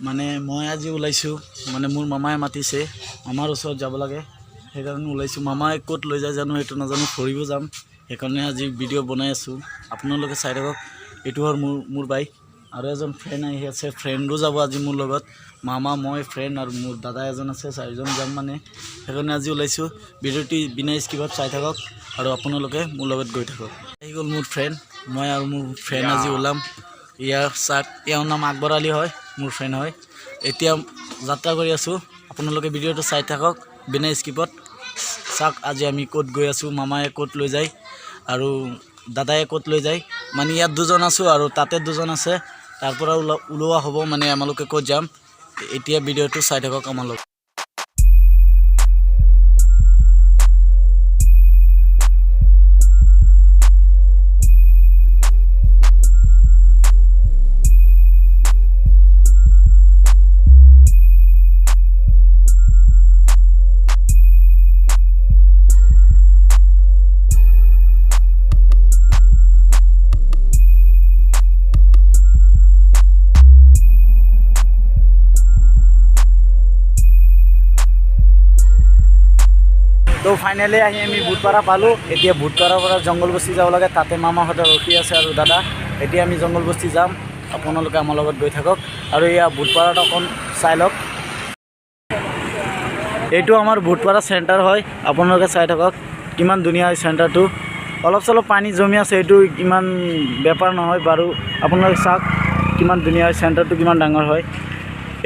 মানে মই আজি ওলাইছোঁ মানে মোৰ মামাই মাতিছে মামাৰ ওচৰত যাব লাগে সেইকাৰণে ওলাইছোঁ মামাই ক'ত লৈ যায় জানো সেইটো নাজানো ফুৰিব যাম সেইকাৰণে আজি ভিডিঅ' বনাই আছোঁ আপোনালোকে চাই থাকক এইটো হ'ল মোৰ বাইক আৰু এজন ফ্ৰেণ্ড আহি আছে ফ্ৰেণ্ডো যাব আজি মোৰ লগত মামা মই ফ্ৰেণ্ড আৰু মোৰ দাদা এজন আছে চাৰিজন যাম মানে সেইকাৰণে আজি ওলাইছোঁ ভিডিঅ'টি বিনা স্কিপত চাই থাকক আৰু আপোনালোকে মোৰ লগত গৈ থাকক আহি গ'ল মোৰ ফ্ৰেণ্ড মই আৰু মোৰ ফ্ৰেণ্ড আজি ওলাম ইয়াৰ নাম আকবৰ আলী হয় মোৰ ফ্ৰেণ্ড হয় এতিয়া যাত্ৰা কৰি আছোঁ আপোনালোকে ভিডিঅ'টো চাই থাকক বিনা স্কিপত চাওক আজি আমি ক'ত গৈ আছোঁ মামায়ে ক'ত লৈ যায় আৰু দাদায়ে ক'ত লৈ যায় মানে ইয়াত দুজন আছোঁ আৰু তাতে দুজন আছে তাৰ পৰা ওলোৱা হ'ব মানে আমালোকে ক'ত যাম এতিয়া ভিডিঅ'টো চাই থাকক আমাৰ লগত তো ফাইনেলি আহি আমি বুধপাৰা পালোঁ এতিয়া বুধপাৰাৰ পৰা জংঘলবস্তি যাব লাগে তাতে মামাহঁতে ৰখি আছে আৰু দাদা এতিয়া আমি জংঘলবস্তি যাম আপোনালোকে আমাৰ লগত গৈ থাকক আৰু এয়া বুধপাৰাত অকণ চাই লওক এইটো আমাৰ বুধপাৰা চেণ্টাৰ হয় আপোনালোকে চাই থাকক কিমান ধুনীয়া হয় চেণ্টাৰটো অলপ চলপ পানী জমি আছে এইটো ইমান বেপাৰ নহয় বাৰু আপোনালোকে চাওক কিমান ধুনীয়া হয় চেণ্টাৰটো কিমান ডাঙৰ হয়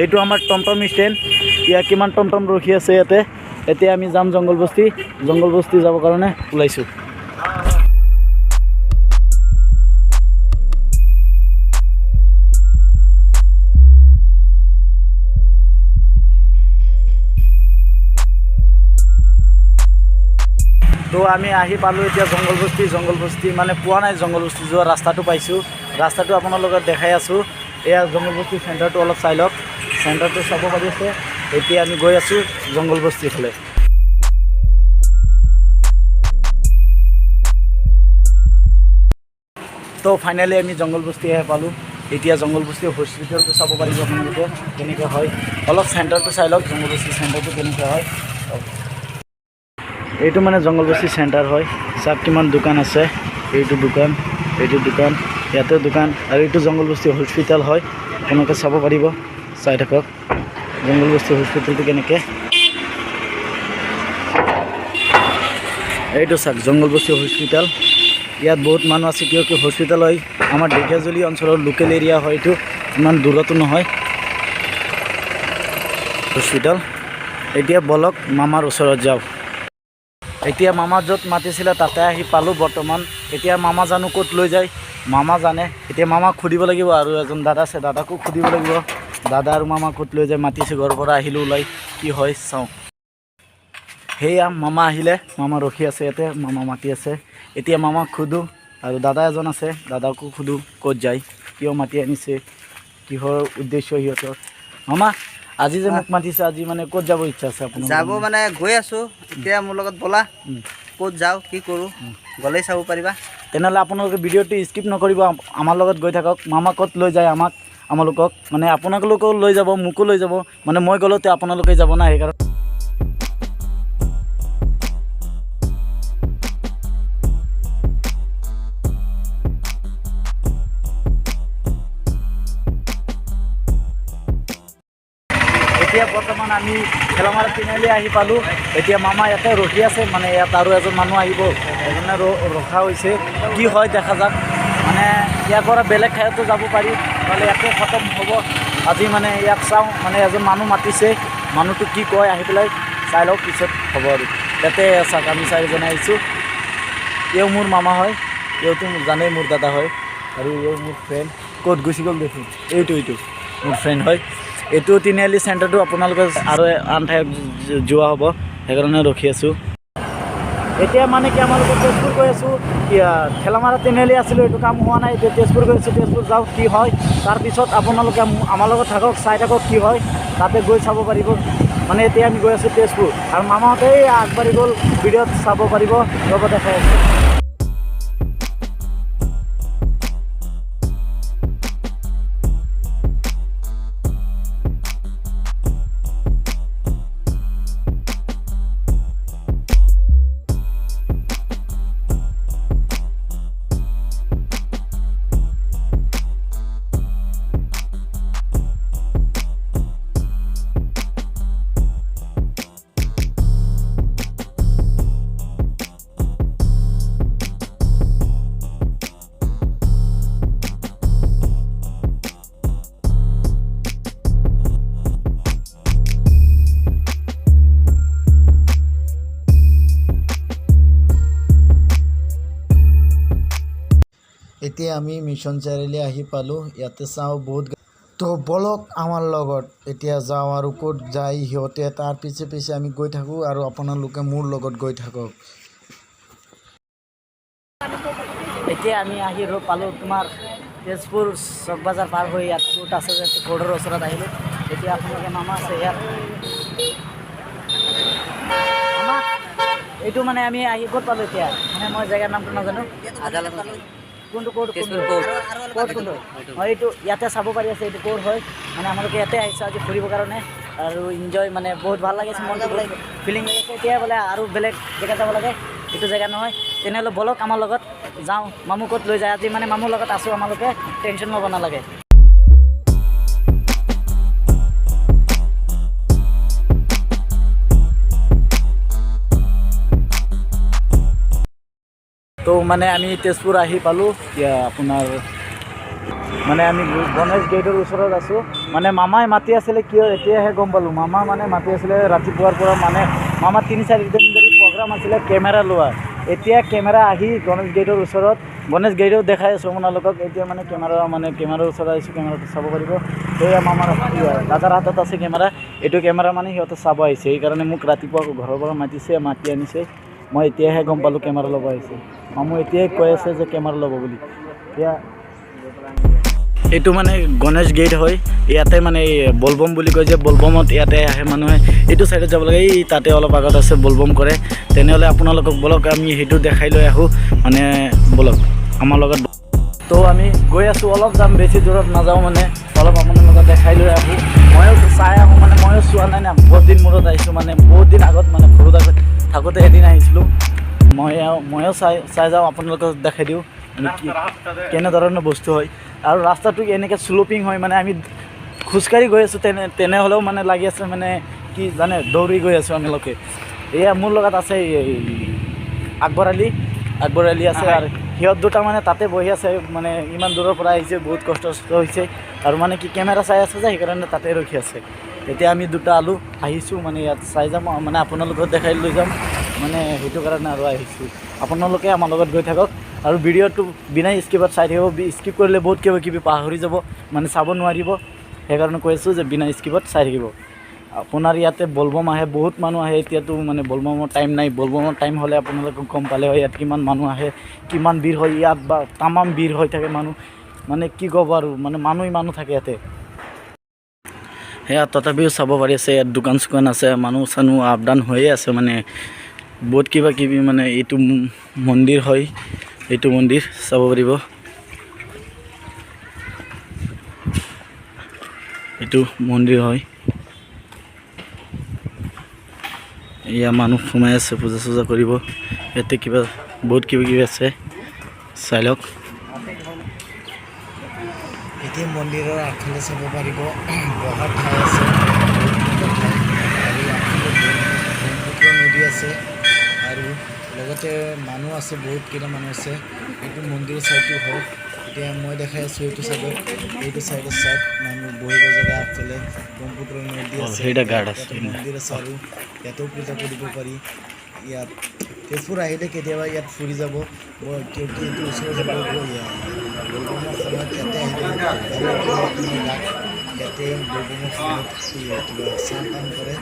এইটো আমাৰ টমটম ষ্টেণ্ড ইয়াত কিমান টমটম ৰখি আছে ইয়াতে এতিয়া আমি যাম জংঘলবস্তি যাবৰ কাৰণে ওলাইছোঁ তো আমি আহি পালোঁ এতিয়া জংঘলবস্তি মানে পোৱা নাই জংঘলবস্তি যোৱা ৰাস্তাটো পাইছোঁ ৰাস্তাটো আপোনালোকক দেখাই আছোঁ এয়া জংঘলবস্তি চেণ্টাৰটো অলপ চাই লওক চেণ্টাৰটো চাব পাৰিছে এতিয়া আমি গৈ আছোঁ জংঘলবস্তিৰ ফালে তো ফাইনেলি আমি জংঘলবস্তিহে পালোঁ এতিয়া জংঘলবস্তি হস্পিটেলটো চাব পাৰিব আপোনালোকে কেনেকৈ হয় অলপ চেণ্টাৰটো চাই লওক জংঘলবস্তি চেণ্টাৰটো কেনেকৈ হয় এইটো মানে জংঘলবস্তি চেণ্টাৰ হয় চাওক কিমান দোকান আছে এইটো দোকান ইয়াতে দোকান আৰু এইটো জংঘলবস্তি হস্পিটেল হয় আপোনালোকে চাব পাৰিব চাই থাকক জংঘলবস্তি হস্পিটেলটো কেনেকৈ এইটো চাওক জংঘলবস্তি হস্পিটেল ইয়াত বহুত মানুহ আছে কিয় কি হস্পিটেল হয় আমাৰ ঢেকীয়াজুলি অঞ্চলৰ লোকেল এৰিয়া হয় এইটো ইমান দূৰতো নহয় হস্পিটেল এতিয়া বলক মামাৰ ওচৰত যাওঁ এতিয়া মামা য'ত মাতিছিলে তাতে আহি পালোঁ বৰ্তমান এতিয়া মামা জানো ক'ত লৈ যায় মামা জানে এতিয়া মামাক সুধিব লাগিব আৰু এজন দাদা আছে দাদাকো সুধিব লাগিব দাদা আৰু মামা ক'ত লৈ যায় মাতিছে ঘৰৰ পৰা আহিলোঁ ওলাই কি হয় চাওঁ সেয়া মামা আহিলে মামা ৰখি আছে ইয়াতে মামা মাতি আছে এতিয়া মামাক সোধোঁ আৰু দাদা এজন আছে দাদাকো সোধোঁ ক'ত যায় কিয় মাতি আনিছে কিহৰ উদ্দেশ্য সিহঁতৰ মামা আজি যে মোক মাতিছে আজি মানে ক'ত যাব ইচ্ছা আছে আপোনাৰ যাব মানে গৈ আছোঁ এতিয়া মোৰ লগত ব'লা ক'ত যাওঁ কি কৰোঁ গ'লেই চাব পাৰিবা তেনেহ'লে আপোনালোকে ভিডিঅ'টো স্কিপ নকৰিব আমাৰ লগত গৈ থাকক মামা ক'ত লৈ যায় আমালোকক মানে আপোনালোকেও লৈ যাব মোকো লৈ যাব মানে মই গ'লেতো আপোনালোকে যাব না সেইকাৰণে এতিয়া বৰ্তমান আমি ঠেলামাৰা তিনিআলি আহি পালোঁ এতিয়া মামা ইয়াতে ৰখি আছে মানে ইয়াত আৰু এজন মানুহ আহিব এজনে ৰখা হৈছে কি হয় দেখা যাক মানে ইয়াৰ পৰা বেলেগ ঠাইতো যাব পাৰি নহ'লে ইয়াতে খতম হ'ব আজি মানে ইয়াক চাওঁ মানে এজন মানুহ মাতিছে মানুহটো কি কয় আহি পেলাই চাই লওক পিছত হ'ব আৰু ইয়াতে চাওক আমি চাৰিজনে আহিছোঁ এওঁ মোৰ মামা হয় এওঁতো জানেই মোৰ দাদা হয় আৰু এওঁ মোৰ ফ্ৰেণ্ড ক'ত গুচি গ'ল দেখোন এইটো মোৰ ফ্ৰেণ্ড হয় এইটো তিনিআলি চেণ্টাৰটো আপোনালোকে আৰু আন ঠাইত যোৱা হ'ব সেইকাৰণে ৰখি আছোঁ এতিয়া মানে কি আমালোকে তেজপুৰ গৈ আছোঁ ঠেলামাৰা তিনিআলি আছিলোঁ এইটো কাম হোৱা নাই এতিয়া তেজপুৰ গৈ আছোঁ তেজপুৰ যাওঁ কি হয় তাৰপিছত আপোনালোকে আমাৰ লগত থাকক চাই থাকক কি হয় তাতে গৈ চাব পাৰিব মানে এতিয়া আমি গৈ আছোঁ তেজপুৰ আৰু মামাহঁতেই আগবাঢ়ি গ'ল ভিডিঅ'ত চাব পাৰিব ৰ'ব দেখাই আছে এতিয়া আমি মিছন চাৰিআলি আহি পালোঁ। ইয়াতে চাওঁ বহুত তো বলক আমাৰ লগত এতিয়া যাওঁ আৰু ক'ত যায় সিহঁতে তাৰ পিছে পিছে আমি গৈ থাকোঁ আৰু আপোনালোকে মোৰ লগত গৈ থাকক। এতিয়া আমি আহি পালোঁ তোমাৰ তেজপুৰ চক বজাৰ পাৰ হৈ ইয়াত কোৰ্ট আছে যে কোৰ্টৰ ওচৰত আহিলোঁ। এতিয়া আপোনালোকে মামা আছে ইয়াত মামা এইটো মানে আমি আহি ক'ত পালোঁ এতিয়া মানে মই জেগাৰ নামটো নাজানো। কোনটো কোৰ্ট কোনটো এইটো ইয়াতে চাব পাৰি আছে এইটো কোৰ্ট হয় মানে আমালোকে ইয়াতে আহিছোঁ আজি ফুৰিবৰ কাৰণে আৰু এনজয় মানে বহুত ভাল লাগিছে মনটো ফিলিং লাগিছে। এতিয়া বোলে আৰু বেলেগ জেগাত যাব লাগে এইটো জেগা নহয় তেনেহ'লে বলক আমাৰ লগত যাওঁ। মামু ক'ত লৈ যায় আজি মানে মামুৰ লগত আছোঁ আমালোকে টেনশ্যন ল'ব নালাগে। তো মানে আমি তেজপুৰ আহি পালোঁ। এতিয়া আপোনাৰ মানে আমি গণেশ গেটৰ ওচৰত আছোঁ। মানে মামাই মাতি আছিলে কিয় এতিয়াহে গম পালোঁ। মামা মানে মাতি আছিলে ৰাতিপুৱাৰ পৰা মানে মামা 3-4 দিন ধৰি প্ৰগ্ৰাম আছিলে কেমেৰা লোৱা। এতিয়া কেমেৰা আহি গণেশ গেটৰ ওচৰত গণেশ গেটত দেখাই আছোঁ আপোনালোকক। এতিয়া মানে কেমেৰাৰ ওচৰত আহিছোঁ কেমেৰাটো চাব পাৰিব। সেয়া মামাৰ দাদাৰ হাতত আছে কেমেৰা। এইটো কেমেৰা মানে সিহঁতে চাব আহিছে সেইকাৰণে মোক ৰাতিপুৱা ঘৰৰ পৰা মাতি আনিছে। মই এতিয়াহে গম পালোঁ কেমেৰা ল'ব আহিছে। মামু এতিয়াই কৈ আছে যে কেমেৰা ল'ব বুলি। এতিয়া এইটো মানে গণেশ গেট হয়। ইয়াতে মানে বলবম বুলি কয় যে বলবমত ইয়াতে আহে মানুহে। এইটো ছাইডত যাব লাগে এই তাতে অলপ আগত আছে বলবম কৰে। তেনেহ'লে আপোনালোকক বলক আমি সেইটো দেখাই লৈ আহোঁ মানে বলক আমাৰ লগত। তো আমি গৈ আছোঁ অলপ যাম বেছি দূৰত নাযাওঁ মানে অলপ আপোনালোকক দেখাই লৈ আহোঁ। ময়ো চাই আহোঁ মানে ময়ো চোৱা নাই না বহুত দিন মূৰত আহিছোঁ মানে বহুত দিন আগত মানে সৰু থাকোঁতে এদিন আহিছিলোঁ। ময়ো চাই যাওঁ আপোনালোকক দেখাই দিওঁ কেনেধৰণৰ বস্তু হয়। আৰু ৰাস্তাটো এনেকৈ শ্লোপিং হয় মানে আমি খোজকাঢ়ি গৈ আছোঁ তেনেহ'লেও মানে লাগি আছে মানে কি জানে দৌৰি গৈ আছোঁ আমালোকে। এয়া মোৰ লগত আছে আকবৰ আলী আছে আৰু সিহঁত দুটা মানে তাতে বহি আছে মানে ইমান দূৰৰ পৰা আহিছে বহুত কষ্ট হৈছে আৰু মানে কি কেমেৰা চাই আছে যে সেইকাৰণে তাতে ৰখি আছে। এতিয়া আমি দুটা আহিছোঁ মানে ইয়াত চাই যাম মানে আপোনালোকক দেখাই লৈ যাম মানে সেইটো কাৰণে আৰু আহিছোঁ। আপোনালোকে আমাৰ লগত গৈ থাকক আৰু ভিডিঅ'টো বিনা স্কিপত চাই থাকিব। স্কিপ কৰিলে বহুত কিবি পাহৰি যাব মানে চাব নোৱাৰিব। সেইকাৰণে কৈ আছোঁ যে বিনা স্কিপত চাই থাকিব। আপোনাৰ ইয়াতে বলবম আহে বহুত মানুহ আহে। এতিয়াতো মানে বলবমৰ টাইম নাই। বলবমৰ টাইম হ'লে আপোনালোকে গম পালে হয় ইয়াত কিমান মানুহ আহে কিমান ভিৰ হয় ইয়াত বা তামাম ভিৰ হৈ থাকে মানুহ মানে কি ক'ব আৰু মানে মানুহ থাকে ইয়াতে। সেয়া তথাপিও চাব পাৰি আছে ইয়াত দোকান চোকান আছে মানুহ চানুহ আপ ডাউন হৈয়ে আছে মানে বহুত কিবি মানে এইটো মন্দিৰ হয়। এইটো মন্দিৰ চাব পাৰিব। এইটো মন্দিৰ হয়। এয়া মানুহ সোমাই আছে পূজা চূজা কৰিব। ইয়াতে বহুত কিবি আছে চাই লওক। এতিয়া মন্দিৰৰ আগফালে চাব পাৰিব বহাৰ ঠাই আছে আৰু ব্ৰহ্মপুত্ৰ নদী আছে আৰু লগতে মানুহ আছে বহুত কেইটা মানুহ আছে। এইটো মন্দিৰৰ চাইডটো হয়। এতিয়া মই দেখাই আছোঁ এইটো চাইডত চাওক মানুহ বহিব জেগা আগফালে ব্ৰহ্মপুত্ৰ নদী আছে ইয়াতে মন্দিৰ আছে আৰু ইয়াতেও পূজা কৰিব পাৰি। ইয়াত তেজপুৰ আহিলে কেতিয়াবা ইয়াত ফুৰি যাব কিয়কি এইটো ওচৰত যাব বলবমৰ সময়ত ইয়াতে আহিলে ভাল লাগিব আপোনাৰ গাত। ইয়াতে বলবমৰ সময়ত কিবা স্নান টান কৰে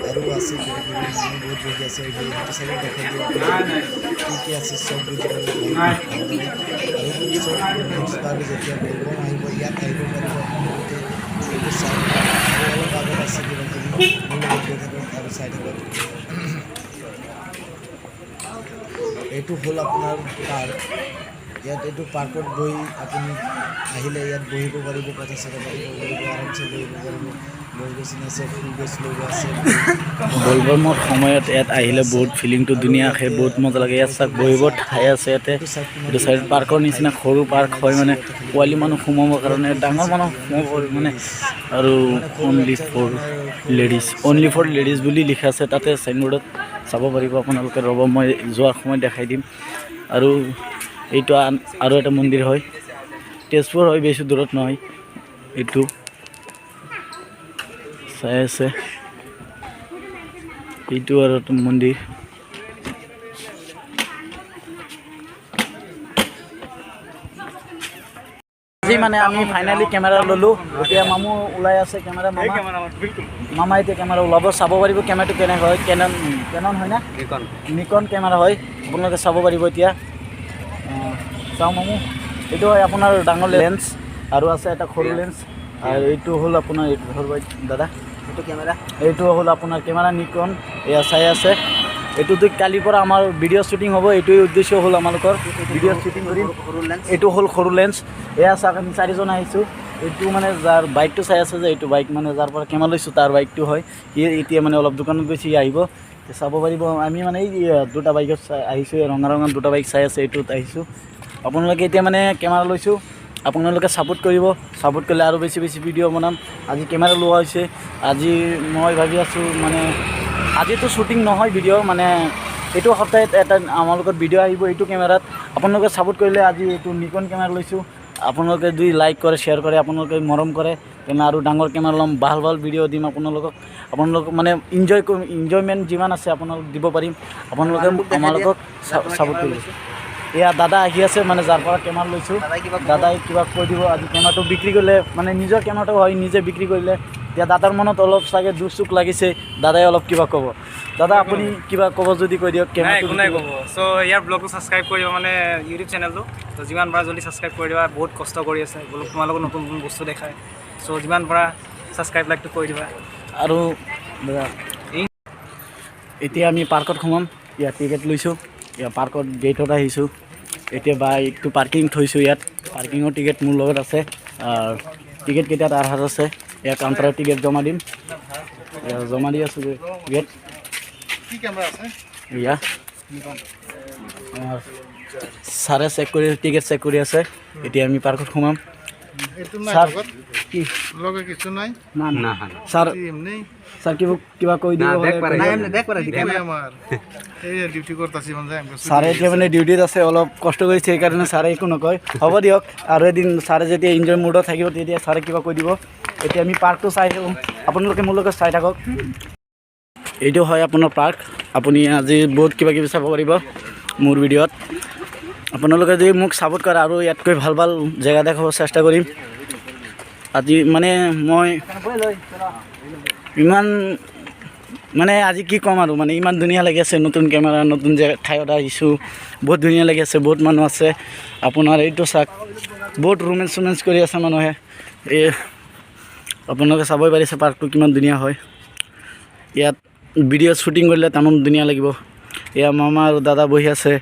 আৰু আছে কিবি মানুহ বহুত বহি আছে। সেইটো চাইডত দেখাই দিওঁ আপোনালোকে কি আছে চব বুজি পাব ভালদৰে। আৰু চব বুজি পাব যেতিয়া বলবম আহিব ইয়াত আহিব পাৰিব আপোনালোকে। এইটো চাই আৰু অলপ আগত আছে কিবাকিবি মোৰ লগত গৈ থাকক আৰু চাই থাকক। এইটো হ'ল আপোনাৰ পাৰ্ক। ইয়াত এইটো পাৰ্কত বহি আপুনি আহিলে ইয়াত বহিব পাৰিব কথা চথা পাতিব পাৰিব আৰামছে বহিব পাৰিব। গছ গছনি আছে ফুল গছ লগোৱা আছে। বলবমৰ সময়ত ইয়াত আহিলে বহুত ফিলিংটো ধুনীয়া আহে বহুত মজা লাগে। ইয়াত চাওক বহিব ঠাই আছে ইয়াতে। এইটো চাইড পাৰ্কৰ নিচিনা সৰু পাৰ্ক হয় মানে পোৱালি মানুহ সোমাবৰ কাৰণে ডাঙৰ মানুহ সোমাব মানে আৰু অনলি ফৰ লেডিজ বুলি লিখা আছে তাতে চাইনবোৰ্ডত চাব পাৰিব আপোনালোকে। ৰ'ব মই যোৱাৰ সময়ত দেখাই দিম। আৰু এইটো আৰু এটা মন্দিৰ হয় তেজপুৰ হয় বেছি দূৰত নহয়। এইটো চাই আছে এইটো আৰু এটা মন্দিৰ। মানে আমি ফাইনেলি কেমেৰা ল'লোঁ এতিয়া মামু ওলাই আছে কেমেৰা মামা এতিয়া কেমেৰা ওলাব চাব পাৰিব কেমেৰাটো কেনে হয় কেনন হয় না নিকন কেমেৰা হয় আপোনালোকে চাব পাৰিব এতিয়া চাওঁ মামু এইটো হয় আপোনাৰ ডাঙৰ লেন্স আৰু আছে এটা সৰু লেন্স আৰু এইটো হ'ল আপোনাৰ এইটো ধৰিব দাদা এইটো কেমেৰা এইটো হ'ল আপোনাৰ কেমেৰা নিকন এয়া চাই আছে এইটোতো কালিৰ পৰা আমাৰ ভিডিঅ' শ্বুটিং হ'ব এইটোৱে উদ্দেশ্য হ'ল আমালোকৰ ভিডিঅ' শ্বুটিং কৰিম সৰু লেন্স এইটো হ'ল সৰু লেন্স এয়া চাওক আমি 4জন আহিছোঁ এইটো মানে যাৰ বাইকটো চাই আছে যে এইটো বাইক মানে যাৰ পৰা কেমেৰা লৈছোঁ তাৰ বাইকটো হয় এতিয়া মানে অলপ দোকানত গৈছে আহিব চাব পাৰিব আমি মানে এই দুটা বাইকত আহিছোঁ ৰঙা দুটা বাইক চাই আছে এইটোত আহিছোঁ আপোনালোকে এতিয়া মানে কেমেৰা লৈছোঁ আপোনালোকে ছাপোৰ্ট কৰিব ছাপোৰ্ট কৰিলে আৰু বেছি ভিডিঅ' বনাম আজি কেমেৰা লোৱা হৈছে আজি মই ভাবি আছোঁ মানে আজিতো শ্বুটিং নহয় ভিডিঅ' মানে এইটো সপ্তাহত এটা আমাৰ লগত ভিডিঅ' আহিব এইটো কেমেৰাত আপোনালোকে ছাপোৰ্ট কৰিলে আজি এইটো নিকন কেমেৰা লৈছোঁ আপোনালোকে যদি লাইক কৰে শ্বেয়াৰ কৰে আপোনালোকে মৰম কৰে তেনে আৰু ডাঙৰ কেমেৰা ল'ম ভাল ভিডিঅ' দিম আপোনালোকক মানে ইনজয়মেণ্ট যিমান আছে আপোনালোকক দিব পাৰিম আপোনালোকে আমালোকক ছাপোৰ্ট কৰিব এয়া দাদা আহি আছে মানে যাৰ পৰা কেমেৰা লৈছোঁ দাদাই কিবা কৈ দিব আজি কেমেৰাটো বিক্ৰী কৰিলে মানে নিজৰ কেমেৰাটো হয় নিজে বিক্ৰী কৰিলে এতিয়া দাদাৰ মনত অলপ চাগে দুখ চুখ লাগিছে দাদাই অলপ কিবা ক'ব দাদা আপুনি কিবা ক'ব যদি কৈ দিয়ক কেমেৰাটো কোনে ক'ব চ' ইয়াৰ ব্লগটো ছাবস্ক্ৰাইব কৰিব মানে ইউটিউব চেনেলটো ত' যিমান পাৰা জল্দি ছাবস্ক্ৰাইব কৰি দিবা বহুত কষ্ট কৰি আছে ব্লগ তোমালোকক নতুন বস্তু দেখায় চ' যিমান পাৰা ছাবস্ক্ৰাইব লাইকটো কৰি দিবা আৰু দাদা এতিয়া আমি পাৰ্কত সোমাম ইয়াত টিকেট লৈছোঁ ইয়াত পাৰ্কত গেটত আহিছোঁ এতিয়া বাইকটো পাৰ্কিং থৈছোঁ ইয়াত পাৰ্কিঙৰ টিকেট মোৰ লগত আছে টিকেট কেইটাত আধাৰ আছে ইয়াত কাউণ্টাৰত টিকেট জমা দিম জমা দি আছোঁ টিকেট ইয়া ছাৰে টিকেট চেক কৰি আছে এতিয়া আমি পাৰ্কত সোমাম ছাৰ কি ছাৰ ছাৰ কিবা কৈ দিব ছাৰে এতিয়া মানে ডিউটিত আছে অলপ কষ্ট কৰিছে সেইকাৰণে ছাৰে একো নকয় হ'ব দিয়ক আৰু এদিন ছাৰে যেতিয়া এনজয় মুডত থাকিব তেতিয়া ছাৰে কিবা কৈ দিব এতিয়া আমি পাৰ্কটো চাই থাকোঁ আপোনালোকে মোৰ লগত চাই থাকক এইটো হয় আপোনাৰ পাৰ্ক আপুনি আজি বহুত কিবা চাব পাৰিব মোৰ ভিডিঅ'ত আপোনালোকে যদি মোক ছাপোৰ্ট কৰে আৰু ইয়াতকৈ ভাল জেগা দেখাব চেষ্টা কৰিম আজি মানে মই ইমান মানে আজি কি ক'ম আৰু মানে ইমান ধুনীয়া লাগি আছে নতুন কেমেৰা নতুন জেগা ঠাইত আহিছোঁ বহুত ধুনীয়া লাগি আছে বহুত মানুহ আছে আপোনাৰ এইটো চাওক বহুত ৰোমেঞ্চ কৰি আছে মানুহে এই আপোনালোকে চাবই পাৰিছে পাৰ্কটো কিমান ধুনীয়া হয় ইয়াত ভিডিঅ' শ্বুটিং কৰিলে তামাম ধুনীয়া লাগিব এয়া মামা আৰু দাদা বহি আছে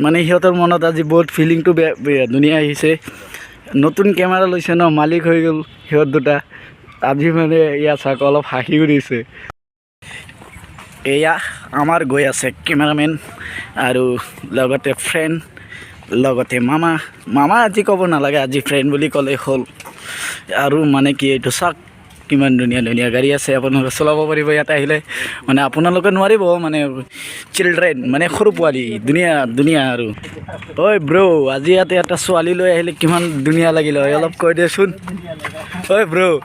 মানে সিহঁতৰ মনত আজি বহুত ফিলিংটো ধুনীয়া আহিছে নতুন কেমেৰা লৈছে ন মালিক হৈ গ'ল সিহঁত দুটা আজি মানে এয়া চাওক অলপ হাঁহি উঠিছে এয়া আমাৰ গৈ আছে কেমেৰামেন আৰু লগতে ফ্ৰেণ্ড লগতে মামা আজি ক'ব নালাগে আজি ফ্ৰেণ্ড বুলি ক'লে হ'ল আৰু মানে কি এইটো চাওক কিমান ধুনীয়া গাড়ী আছে আপোনালোকে চলাব পাৰিব ইয়াত আহিলে মানে আপোনালোকে নোৱাৰিব মানে চিলড্ৰেন মানে সৰু পোৱালি ধুনীয়া আৰু ঐ ব্ৰ' আজি ইয়াতে এটা ছোৱালী লৈ আহিলে কিমান ধুনীয়া লাগিলে হয় অলপ কৈ দেচোন ঐ ব্ৰ'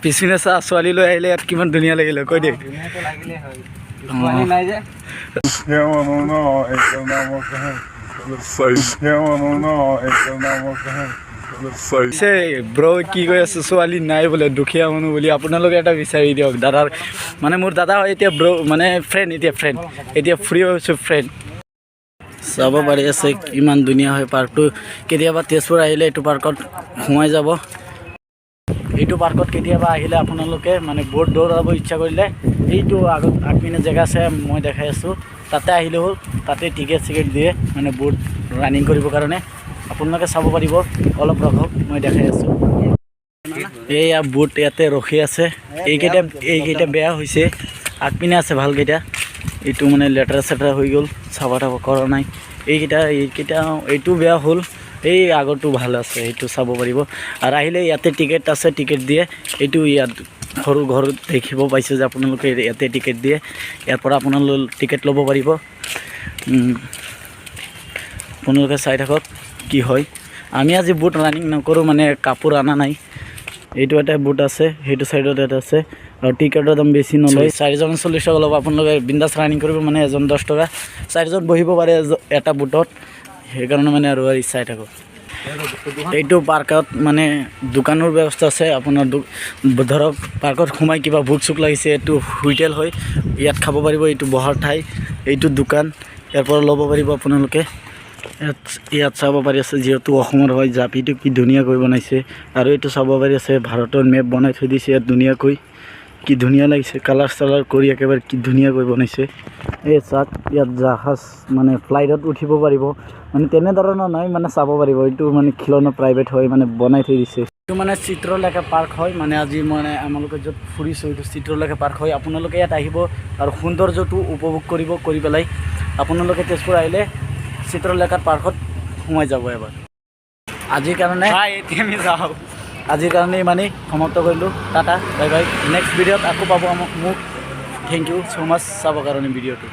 পিছপিনে চা ছোৱালী লৈ আহিলে ইয়াত কিমান ধুনীয়া লাগিলে কৈ দে ব্ৰ কি কৈ আছে ছোৱালী নাই বোলে দুখীয়া মানুহ বুলি আপোনালোকে এটা বিচাৰি দিয়ক দাদাৰ মানে মোৰ দাদা হয় এতিয়া ব্ৰ মানে ফ্ৰেণ্ড এতিয়া ফ্ৰী হৈছোঁ ফ্ৰেণ্ড চাব পাৰি আছে ইমান ধুনীয়া হয় পাৰ্কটো কেতিয়াবা তেজপুৰ আহিলে এইটো পাৰ্কত সোমাই যাব এইটো পাৰ্কত কেতিয়াবা আহিলে আপোনালোকে মানে ব'ট দৌৰাব ইচ্ছা কৰিলে এইটো আগপিনে জেগা আছে মই দেখাই আছোঁ তাতে আহিলে হ'ল তাতে টিকেট চিকেট দিয়ে মানে ব'ট ৰানিং কৰিবৰ কাৰণে আপোনালোকে চাব পাৰিব অলপ ৰখক মই দেখাই আছোঁ এইয়া বুট ইয়াতে ৰখি আছে এইকেইটা বেয়া হৈছে আগপিনে আছে ভালকেইটা এইটো মানে লেতেৰা হৈ গ'ল চাফা তাফা কৰা নাই এইকেইটা এইটো বেয়া হ'ল এই আগৰটো ভাল আছে এইটো চাব পাৰিব আৰু আহিলে ইয়াতে টিকেট আছে টিকেট দিয়ে এইটো ইয়াত সৰু ঘৰ দেখিব পাইছোঁ যে আপোনালোকে ইয়াতে টিকেট দিয়ে ইয়াৰ পৰা আপোনালোকে টিকেট ল'ব পাৰিব আপোনালোকে চাই থাকক কি হয় আমি আজি বুট ৰানিং নকৰোঁ মানে কাপোৰ অনা নাই এইটো এটা বুট আছে সেইটো চাইডত এটা আছে আৰু টিকেটৰ দাম বেছি নলয় 4জন 40 টকা ল'ব আপোনালোকে বিন্দাছ ৰানিং কৰিব মানে এজন 10 টকা 4জন বহিব পাৰে এটা বুটত সেইকাৰণে মানে আৰু চাই থাকক এইটো পাৰ্কত মানে দোকানৰ ব্যৱস্থা আছে আপোনাৰ ধৰক পাৰ্কত সোমাই কিবা ভোক চোক লাগিছে এইটো হোটেল হয় ইয়াত খাব পাৰিব এইটো বহাৰ ঠাই এইটো দোকান ইয়াৰ পৰা ল'ব পাৰিব আপোনালোকে ইয়াত চাব পাৰি আছে যিহেতু অসমৰ হয় জাপিটো কি ধুনীয়াকৈ বনাইছে আৰু এইটো চাব পাৰি আছে ভাৰতৰ মেপ বনাই থৈ দিছে ইয়াত ধুনীয়াকৈ কি ধুনীয়া লাগিছে কালাৰ চালাৰ কৰি একেবাৰে কি ধুনীয়াকৈ বনাইছে এই চাক ইয়াত জাহাজ মানে ফ্লাইটত উঠিব পাৰিব মানে তেনেধৰণৰ নহয় মানে চাব পাৰিব এইটো মানে খিলনা প্ৰাইভেট হয় মানে বনাই থৈ দিছে এইটো মানে চিত্ৰলেখা পাৰ্ক হয় মানে আজি মানে আমালোকে য'ত ফুৰিছোঁ এইটো চিত্ৰলেখা পাৰ্ক হয় আপোনালোকে ইয়াত আহিব আৰু সৌন্দৰ্যটো উপভোগ কৰি পেলাই আপোনালোকে তেজপুৰ আহিলে চিত্ৰলেখা পাৰ্কত সোমাই যাব এবাৰ আজিৰ কাৰণে এতিয়া আমি যাওঁ আজিৰ কাৰণে ইমানেই সমাপ্ত কৰিলোঁ টাটা বাই বাই নেক্সট ভিডিঅ'ত আকৌ পাব মোক থেংক ইউ ছ' মাছ চাবৰ কাৰণে ভিডিঅ'টো